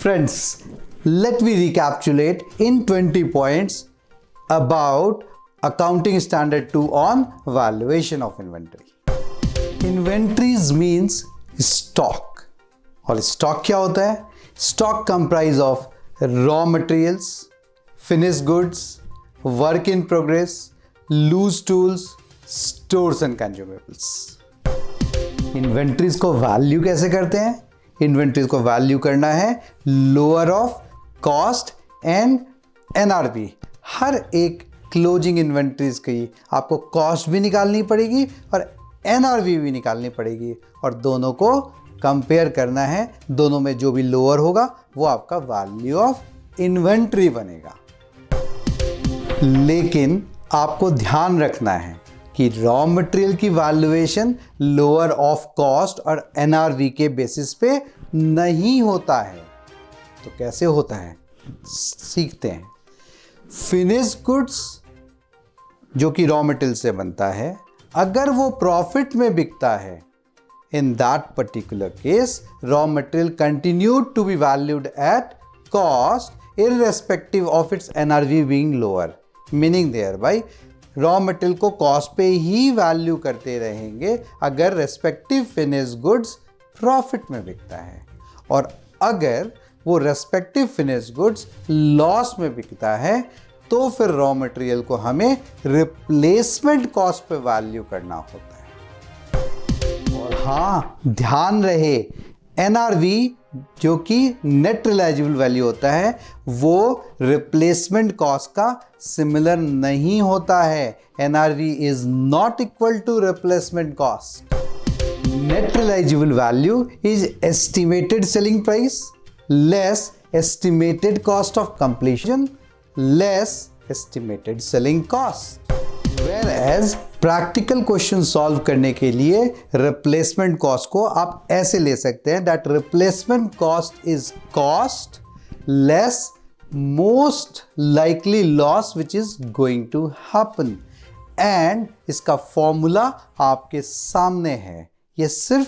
Friends, let me recapitulate in 20 points about Accounting Standard 2 on valuation of inventory. Inventories means stock. और stock क्या होता है? Stock comprise of raw materials, finished goods, work in progress, loose tools, stores and consumables. Inventories को value कैसे करते हैं? Inventories को value करना है lower of cost and NRV. हर एक क्लोजिंग इन्वेंट्रीज की आपको कॉस्ट भी निकालनी पड़ेगी और एनआरवी भी निकालनी पड़ेगी और दोनों को कंपेयर करना है. दोनों में जो भी लोअर होगा वो आपका वैल्यू ऑफ इन्वेंट्री बनेगा. लेकिन आपको ध्यान रखना है कि रॉ मटेरियल की वैल्यूएशन लोअर ऑफ कॉस्ट और एनआरवी के बेसिस पे नहीं होता है. तो कैसे होता है सीखते हैं. फिनिश्ड गुड्स जो कि रॉ मटेरियल से बनता है, अगर वो प्रॉफिट में बिकता है, in that particular case raw material continued to be valued at cost irrespective of its NRV being lower. Meaning thereby raw material को कॉस्ट पे ही वैल्यू करते रहेंगे अगर रेस्पेक्टिव फिनिश्ड गुड्स प्रॉफिट में बिकता है. और अगर वो रेस्पेक्टिव फिनिश्ड गुड्स लॉस में बिकता है तो फिर रॉ मटेरियल को हमें रिप्लेसमेंट कॉस्ट पे वैल्यू करना होता है. और हाँ, ध्यान रहे एनआरवी जो कि नेट रिलाइजेबल वैल्यू होता है वो रिप्लेसमेंट कॉस्ट का सिमिलर नहीं होता है. NRV is not equal to replacement cost. Net realisable value is estimated selling price less estimated cost of completion less estimated selling cost. Whereas practical question solve करने के लिए रिप्लेसमेंट कॉस्ट को आप ऐसे ले सकते हैं that replacement cost is cost less most likely loss which is going to happen. And इसका फॉर्मूला आपके सामने है. ये सिर्फ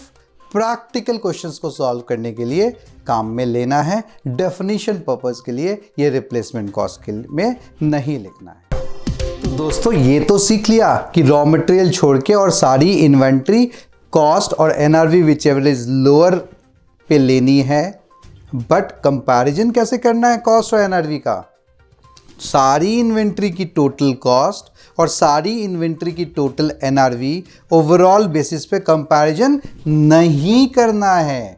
प्रैक्टिकल क्वेश्चंस को सॉल्व करने के लिए काम में लेना है. डेफिनेशन पर्पस के लिए ये रिप्लेसमेंट कॉस्ट के में नहीं लिखना है. तो दोस्तों ये तो सीख लिया कि रॉ मटेरियल छोड़ के और सारी इन्वेंट्री कॉस्ट और NRV which ever is lower पे लेनी है. बट कंपैरिजन कैसे करना है कॉस्ट और एनआरवी का? सारी इन्वेंट्री की टोटल कॉस्ट और सारी इन्वेंट्री की टोटल एनआरवी ओवरऑल बेसिस पे कंपैरिजन नहीं करना है.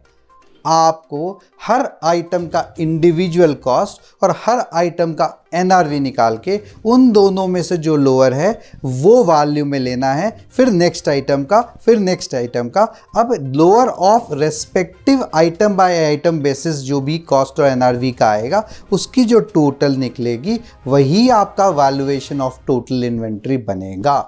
आपको हर आइटम का इंडिविजुअल कॉस्ट और हर आइटम का एनआरवी निकाल के उन दोनों में से जो लोअर है वो वैल्यू में लेना है. फिर नेक्स्ट आइटम का, फिर नेक्स्ट आइटम का. अब lower of respective item by item basis जो भी कॉस्ट और एनआरवी का आएगा उसकी जो टोटल निकलेगी वही आपका वैल्यूएशन ऑफ टोटल इन्वेंट्री बनेगा.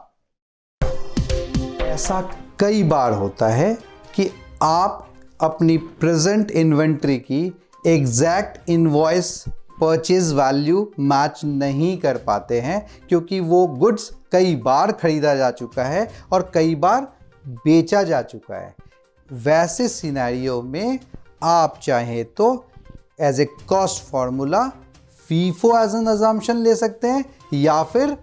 ऐसा कई बार होता है कि आप अपनी प्रेजेंट इन्वेंट्री की exact invoice purchase value match नहीं कर पाते हैं क्योंकि वो गुड्स कई बार खरीदा जा चुका है और कई बार बेचा जा चुका है. वैसे सिनेरियो में आप चाहें तो as a cost formula FIFO as an assumption ले सकते हैं या फिर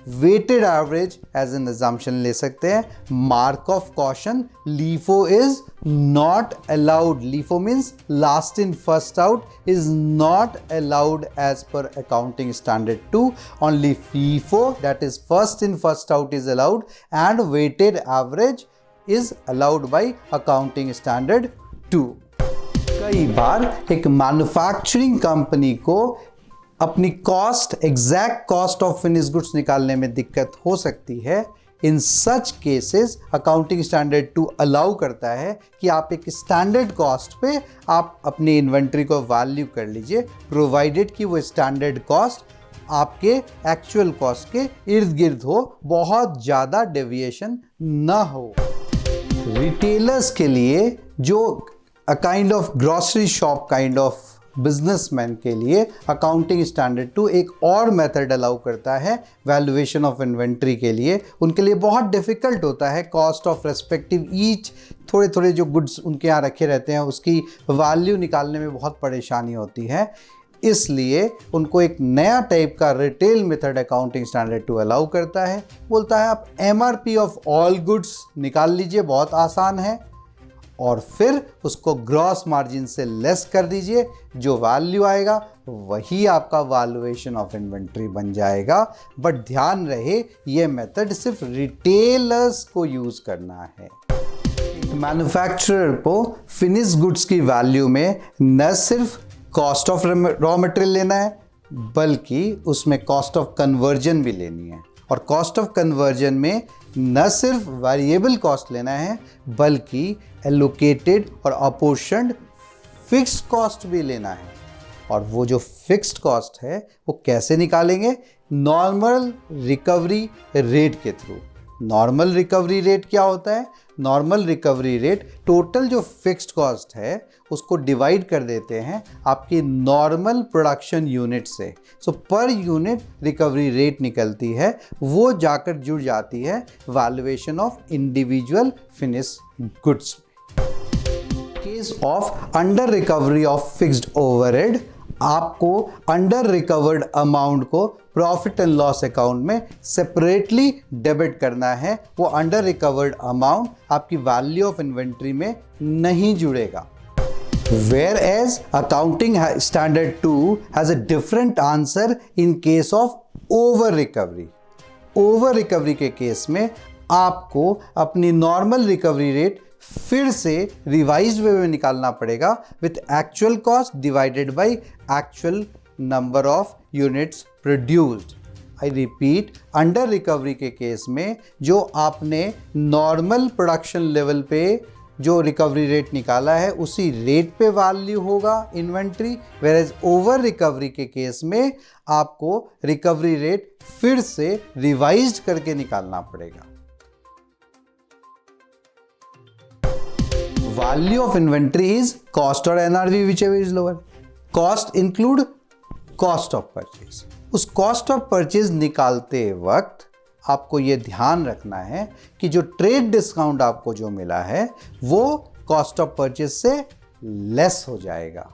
weighted average as an assumption ले सकते हैं. Mark of caution, LIFO is not allowed. LIFO means last in first out is not allowed as per accounting standard 2. Only FIFO that is first in first out is allowed and weighted average is allowed by accounting standard 2. कई बार एक manufacturing company को अपनी cost, exact cost of finish goods निकालने में दिक्कत हो सकती है. In such cases accounting standard 2 allow करता है कि आप एक स्टैंडर्ड कॉस्ट पे आप अपनी इन्वेंट्री को वैल्यू कर लीजिए प्रोवाइडेड कि वो स्टैंडर्ड कॉस्ट आपके एक्चुअल कॉस्ट के इर्द गिर्द हो, बहुत ज़्यादा डेविएशन ना हो. रिटेलर्स के लिए जो a kind of grocery shop kind of businessman के लिए अकाउंटिंग स्टैंडर्ड 2 एक और मेथड अलाउ करता है वैल्यूएशन ऑफ इन्वेंट्री के लिए। उनके लिए बहुत डिफ़िकल्ट होता है कॉस्ट ऑफ रेस्पेक्टिव ईच, थोड़े थोड़े जो गुड्स उनके यहाँ रखे रहते हैं उसकी वैल्यू निकालने में बहुत परेशानी होती है, इसलिए उनको एक नया टाइप का retail method accounting standard 2 allow करता है। बोलता है आप MRP ऑफ ऑल गुड्स निकाल लीजिए, बहुत आसान है, और फिर उसको ग्रॉस मार्जिन से लेस कर दीजिए, जो वैल्यू आएगा वही आपका वैल्यूएशन ऑफ इन्वेंट्री बन जाएगा। बट ध्यान रहे ये मेथड सिर्फ रिटेलर्स को यूज करना है। मैन्युफैक्चरर को फिनिश गुड्स की वैल्यू में न सिर्फ कॉस्ट ऑफ रॉ मटेरियल लेना है बल्कि उसमें कॉस्ट ऑफ कन्वर्जन भी लेनी है, और कॉस्ट ऑफ कन्वर्जन में न सिर्फ वेरिएबल कॉस्ट लेना है बल्कि एलोकेटेड और अपोर्शन्ड फिक्स्ड कॉस्ट भी लेना है। और वो जो फिक्स्ड कॉस्ट है वो कैसे निकालेंगे? नॉर्मल रिकवरी रेट के थ्रू। नॉर्मल रिकवरी रेट क्या होता है? नॉर्मल रिकवरी रेट टोटल जो फिक्स्ड कॉस्ट है उसको डिवाइड कर देते हैं आपकी नॉर्मल प्रोडक्शन यूनिट से। सो पर यूनिट रिकवरी रेट निकलती है, वो जाकर जुड़ जाती है valuation of individual finish goods. Case of under recovery of fixed overhead, आपको अंडर रिकवर्ड अमाउंट को प्रॉफिट एंड लॉस अकाउंट में सेपरेटली डेबिट करना है। वो अंडर रिकवर्ड अमाउंट आपकी वैल्यू ऑफ इन्वेंट्री में नहीं जुड़ेगा। Whereas accounting standard 2 has a different answer in case of over recovery. Over recovery के केस में आपको अपनी नॉर्मल रिकवरी रेट फिर से रिवाइज्ड वे में निकालना पड़ेगा with actual cost divided by actual number of units produced. I repeat, under recovery के केस में जो आपने नॉर्मल प्रोडक्शन लेवल पे जो रिकवरी रेट निकाला है उसी रेट पे वैल्यू होगा इन्वेंट्री, वेयर ओवर रिकवरी के केस में आपको रिकवरी रेट फिर से रिवाइज्ड करके निकालना पड़ेगा। Value of inventory is cost और NRV whichever is lower. Cost include cost of purchase. उस कॉस्ट ऑफ परचेज निकालते वक्त आपको ये ध्यान रखना है कि जो ट्रेड डिस्काउंट आपको जो मिला है वो कॉस्ट ऑफ परचेज से लेस हो जाएगा,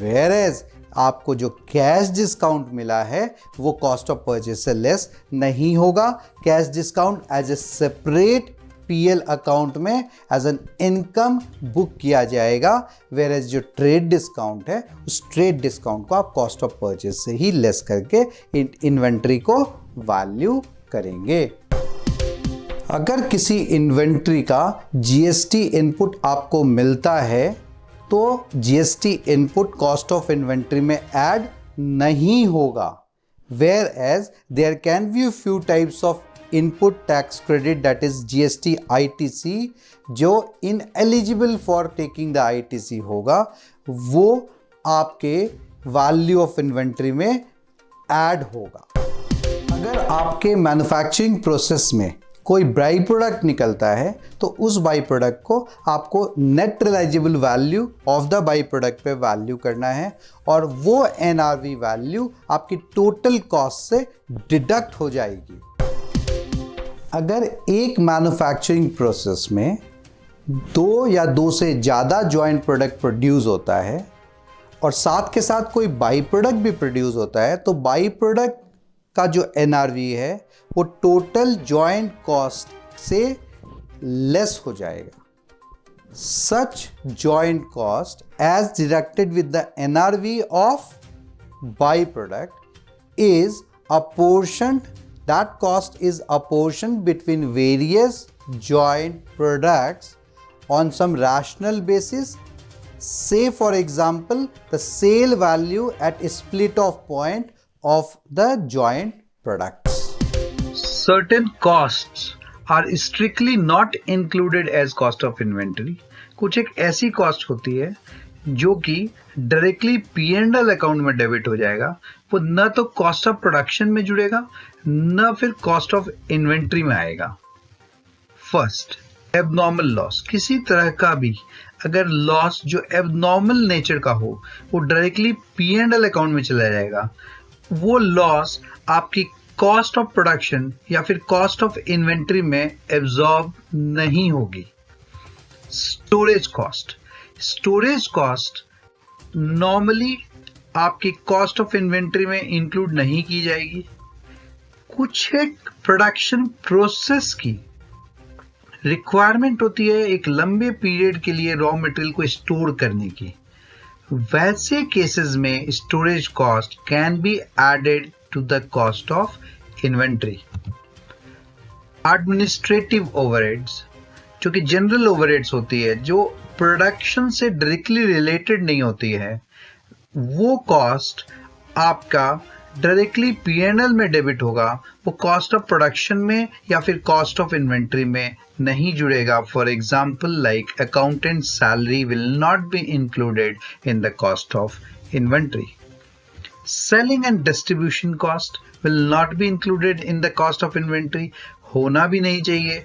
वेयरएज आपको जो कैश डिस्काउंट मिला है वो कॉस्ट ऑफ परचेज से लेस नहीं होगा। Cash discount as a separate PL account में एज एन इनकम बुक किया जाएगा, वेयरएज जो ट्रेड डिस्काउंट है उस ट्रेड डिस्काउंट को आप कॉस्ट ऑफ परचेज से ही लेस करके इन्वेंट्री को वैल्यू करेंगे। अगर किसी इन्वेंट्री का जीएसटी इनपुट आपको मिलता है तो GST input cost of inventory में ऐड नहीं होगा, whereas there can be a few types of input tax credit that is GST ITC जो ineligible for taking the ITC होगा, वो आपके वैल्यू ऑफ इन्वेंट्री में ऐड होगा। अगर आपके मैन्युफैक्चरिंग प्रोसेस में कोई बाई प्रोडक्ट निकलता है तो उस बाई प्रोडक्ट को आपको net realisable value of the by product पे वैल्यू करना है, और वो एनआरवी वैल्यू आपकी टोटल कॉस्ट से डिडक्ट हो जाएगी। अगर एक मैन्युफैक्चरिंग प्रोसेस में दो या दो से ज़्यादा जॉइंट प्रोडक्ट प्रोड्यूस होता है और साथ के साथ कोई बाई प्रोडक्ट भी प्रोड्यूस होता है तो बाई प्रोडक्ट का जो एनआरवी है वो टोटल जॉइंट कॉस्ट से लेस हो जाएगा। Such joint cost as deducted with the NRV of by product is apportioned, that cost is apportioned between various joint products on some rational basis. Say for example the sale value at a split off point of the joint products. Certain costs are strictly not included as cost of inventory. कुछ एक ऐसी cost होती है जो कि directly P&L account में debit हो जाएगा, वो न तो कॉस्ट ऑफ प्रोडक्शन में जुड़ेगा न फिर कॉस्ट ऑफ इन्वेंट्री में आएगा। First, abnormal loss. किसी तरह का भी अगर लॉस जो एबनॉर्मल नेचर का हो वो डायरेक्टली P&L अकाउंट में चला जाएगा, वो लॉस आपकी कॉस्ट ऑफ प्रोडक्शन या फिर कॉस्ट ऑफ इन्वेंट्री में एब्जॉर्ब नहीं होगी। स्टोरेज कॉस्ट नॉर्मली आपकी कॉस्ट ऑफ इन्वेंट्री में इंक्लूड नहीं की जाएगी। कुछ एक प्रोडक्शन प्रोसेस की रिक्वायरमेंट होती है एक लंबे पीरियड के लिए रॉ मटेरियल को स्टोर करने की, वैसे केसेस में storage cost can be added to the cost of inventory. Administrative overheads, जो कि जनरल ओवरहेड्स होती है, जो प्रोडक्शन से डायरेक्टली रिलेटेड नहीं होती है, वो कॉस्ट आपका डायरेक्टली P&L में डेबिट होगा, वो कॉस्ट ऑफ प्रोडक्शन में या फिर कॉस्ट ऑफ इन्वेंट्री में नहीं जुड़ेगा। For example like accountant salary will not be included in the cost of inventory. Selling and distribution cost will not be included in the cost of inventory, होना भी नहीं चाहिए।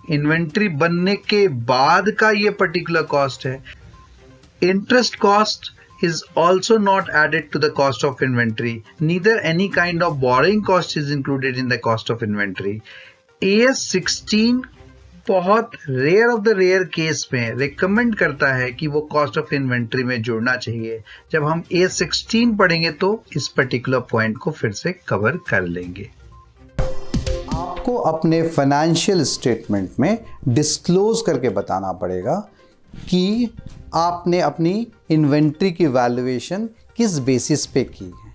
इन्वेंट्री बनने के बाद का ये पर्टिकुलर कॉस्ट है। Interest cost is also not added to the cost of inventory. Neither any kind of borrowing cost is included in the cost of inventory. AS16 बहुत rare of the rare case में recommend करता है कि वो cost of inventory में जोड़ना चाहिए। जब हम AS16 पढ़ेंगे तो इस पर्टिकुलर पॉइंट को फिर से कवर कर लेंगे। आपको अपने फाइनेंशियल स्टेटमेंट में डिस्क्लोज करके बताना पड़ेगा कि आपने अपनी इन्वेंट्री की वैल्यूएशन किस बेसिस पे की है।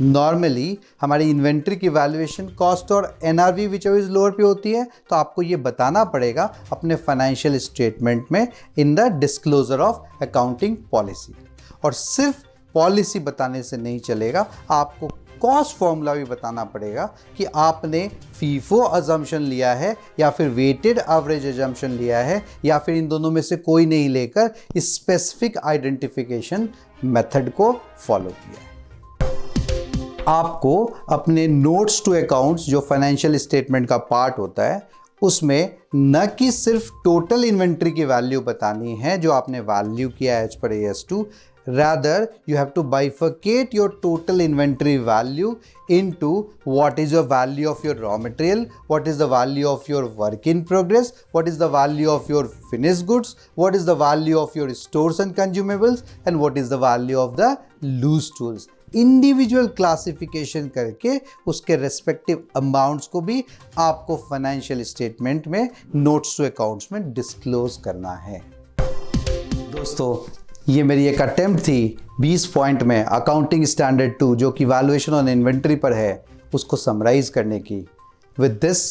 नॉर्मली हमारी इन्वेंट्री की वैल्यूएशन कॉस्ट और NRV विच इज लोअर पे होती है, तो आपको ये बताना पड़ेगा अपने फाइनेंशियल स्टेटमेंट में in the disclosure of accounting policy. और सिर्फ पॉलिसी बताने से नहीं चलेगा, आपको कॉस्ट फॉर्मूला भी बताना पड़ेगा कि आपने फीफो अजम्पशन लिया है या फिर वेटेड एवरेज अजम्पशन लिया है या फिर इन दोनों में से कोई नहीं लेकर स्पेसिफिक आइडेंटिफिकेशन मेथड को फॉलो किया है। आपको अपने नोट्स टू अकाउंट्स जो फाइनेंशियल स्टेटमेंट का पार्ट होता है उसमें न कि सिर्फ टोटल इन्वेंट्री की वैल्यू बतानी है जो आपने वैल्यू किया as per AS2, rather you have to bifurcate your total inventory value into what is your value of your raw material, what is the value of your work in progress, what is the value of your finished goods, what is the value of your stores and consumables, and what is the value of the loose tools। Individual classification करके उसके respective amounts को भी आपको financial statement में notes to accounts में disclose करना है। दोस्तों, ये मेरी एक अटेम्प्ट थी 20 पॉइंट में अकाउंटिंग स्टैंडर्ड 2 जो कि वैल्यूएशन ऑन इन्वेंट्री पर है उसको समराइज करने की। With this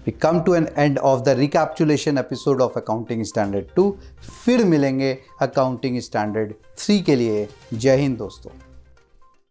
we come to an end of the recapitulation episode of accounting standard 2। फिर मिलेंगे अकाउंटिंग स्टैंडर्ड 3 के लिए। जय हिंद दोस्तों।